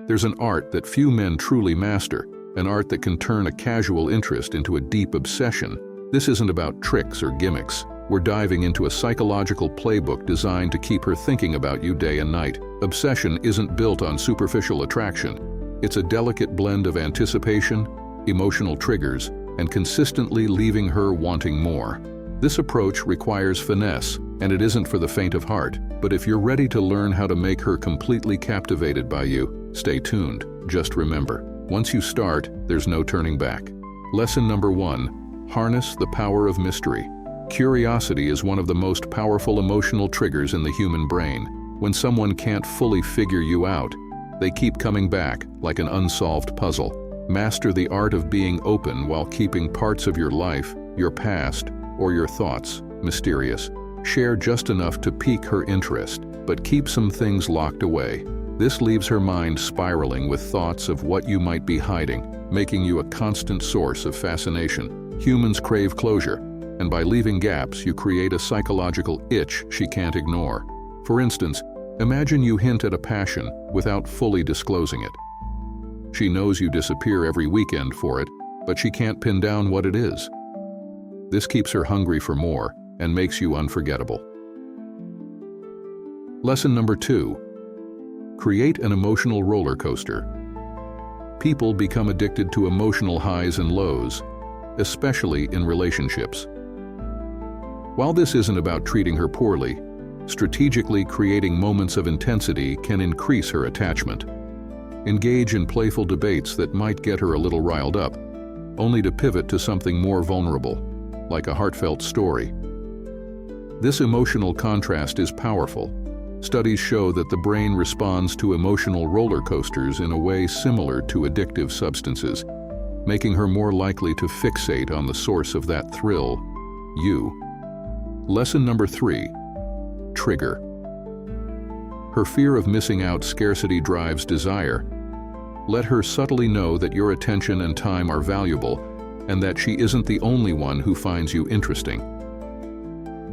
There's an art that few men truly master, an art that can turn a casual interest into a deep obsession. This isn't about tricks or gimmicks. We're diving into a psychological playbook designed to keep her thinking about you day and night. Obsession isn't built on superficial attraction. It's a delicate blend of anticipation, emotional triggers, and consistently leaving her wanting more. This approach requires finesse, and it isn't for the faint of heart. But if you're ready to learn how to make her completely captivated by you, stay tuned. Just remember, once you start, there's no turning back. Lesson number 1. Harness the power of mystery. Curiosity is one of the most powerful emotional triggers in the human brain. When someone can't fully figure you out, they keep coming back like an unsolved puzzle. Master the art of being open while keeping parts of your life, your past, or your thoughts mysterious. Share just enough to pique her interest, but keep some things locked away. This leaves her mind spiraling with thoughts of what you might be hiding, making you a constant source of fascination. Humans crave closure, and by leaving gaps, you create a psychological itch she can't ignore. For instance, imagine you hint at a passion without fully disclosing it. She knows you disappear every weekend for it, but she can't pin down what it is. This keeps her hungry for more and makes you unforgettable. Lesson number 2. Create an emotional roller coaster. People become addicted to emotional highs and lows, especially in relationships. While this isn't about treating her poorly, strategically creating moments of intensity can increase her attachment. Engage in playful debates that might get her a little riled up, only to pivot to something more vulnerable, like a heartfelt story. This emotional contrast is powerful. Studies show that the brain responds to emotional roller coasters in a way similar to addictive substances, making her more likely to fixate on the source of that thrill, you. Lesson number 3. Trigger. Her fear of missing out scarcity drives desire. Let her subtly know that your attention and time are valuable and that she isn't the only one who finds you interesting.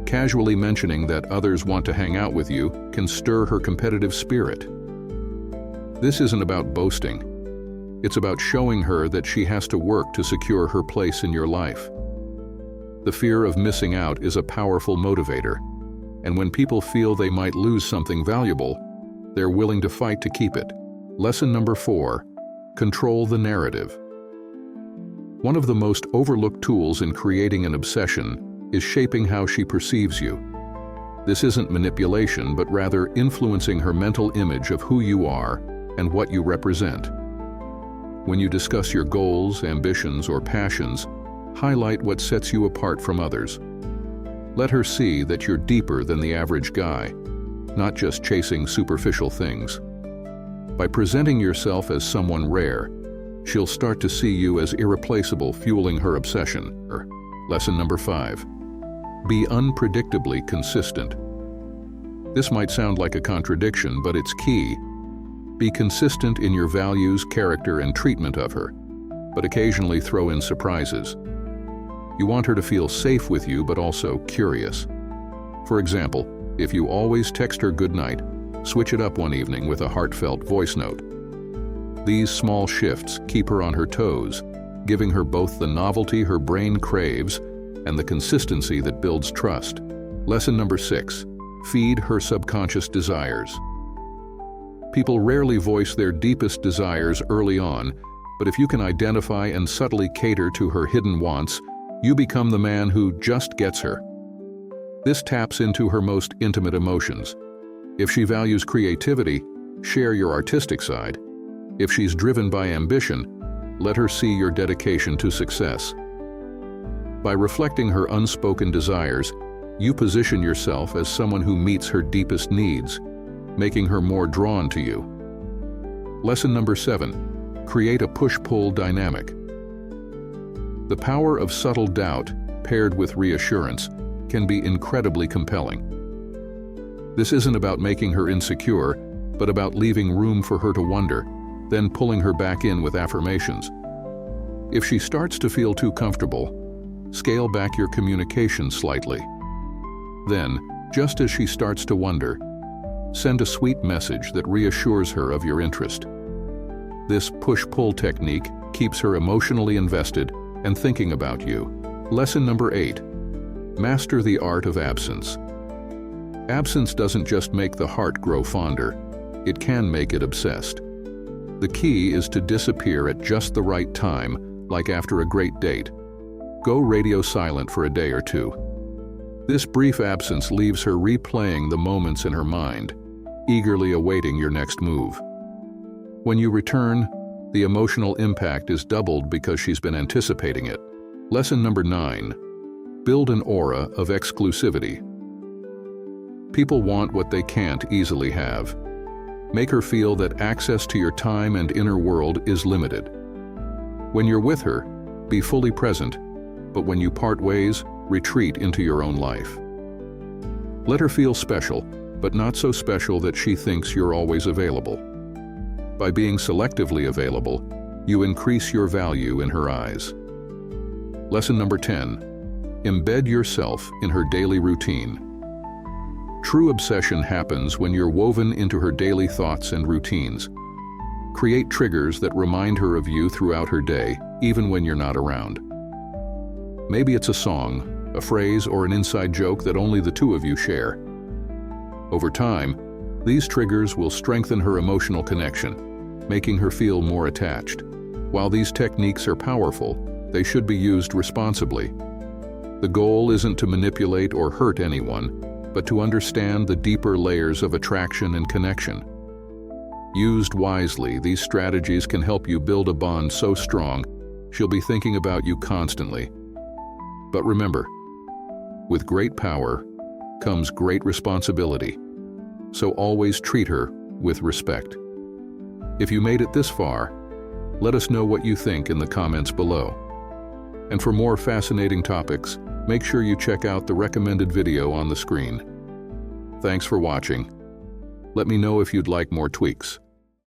Casually mentioning that others want to hang out with you can stir her competitive spirit. This isn't about boasting. It's about showing her that she has to work to secure her place in your life. The fear of missing out is a powerful motivator, and when people feel they might lose something valuable, they're willing to fight to keep it. Lesson number 4. Control the narrative. One of the most overlooked tools in creating an obsession is shaping how she perceives you. This isn't manipulation, but rather influencing her mental image of who you are and what you represent. When you discuss your goals, ambitions, or passions, highlight what sets you apart from others. Let her see that you're deeper than the average guy, not just chasing superficial things. By presenting yourself as someone rare, she'll start to see you as irreplaceable, fueling her obsession. Lesson number 5. Be unpredictably consistent. This might sound like a contradiction, but it's key. Be consistent in your values, character, and treatment of her, but occasionally throw in surprises. You want her to feel safe with you, but also curious. For example, if you always text her goodnight, switch it up one evening with a heartfelt voice note. These small shifts keep her on her toes, giving her both the novelty her brain craves and the consistency that builds trust. Lesson number 6. Feed her subconscious desires. People rarely voice their deepest desires early on, but if you can identify and subtly cater to her hidden wants, you become the man who just gets her. This taps into her most intimate emotions. If she values creativity, share your artistic side. If she's driven by ambition, let her see your dedication to success. By reflecting her unspoken desires, you position yourself as someone who meets her deepest needs, making her more drawn to you. Lesson number 7. Create a push-pull dynamic. The power of subtle doubt, paired with reassurance, can be incredibly compelling. This isn't about making her insecure, but about leaving room for her to wonder, then pulling her back in with affirmations. If she starts to feel too comfortable, scale back your communication slightly. Then, just as she starts to wonder, send a sweet message that reassures her of your interest. This push-pull technique keeps her emotionally invested and thinking about you. Lesson number 8. Master the art of absence. Absence doesn't just make the heart grow fonder, it can make it obsessed. The key is to disappear at just the right time, like after a great date. Go radio silent for a day or two. This brief absence leaves her replaying the moments in her mind, eagerly awaiting your next move. When you return, the emotional impact is doubled because she's been anticipating it. Lesson number 9. Build an aura of exclusivity. People want what they can't easily have. Make her feel that access to your time and inner world is limited. When you're with her, be fully present, but when you part ways, retreat into your own life. Let her feel special, but not so special that she thinks you're always available. By being selectively available, you increase your value in her eyes. Lesson number 10. Embed yourself in her daily routine. True obsession happens when you're woven into her daily thoughts and routines. Create triggers that remind her of you throughout her day, even when you're not around. Maybe it's a song, a phrase, or an inside joke that only the two of you share. Over time, these triggers will strengthen her emotional connection, making her feel more attached. While these techniques are powerful, they should be used responsibly. The goal isn't to manipulate or hurt anyone, but to understand the deeper layers of attraction and connection. Used wisely, these strategies can help you build a bond so strong, she'll be thinking about you constantly. But remember, with great power comes great responsibility, so always treat her with respect. If you made it this far, let us know what you think in the comments below. And for more fascinating topics, make sure you check out the recommended video on the screen. Thanks for watching. Let me know if you'd like more tweaks.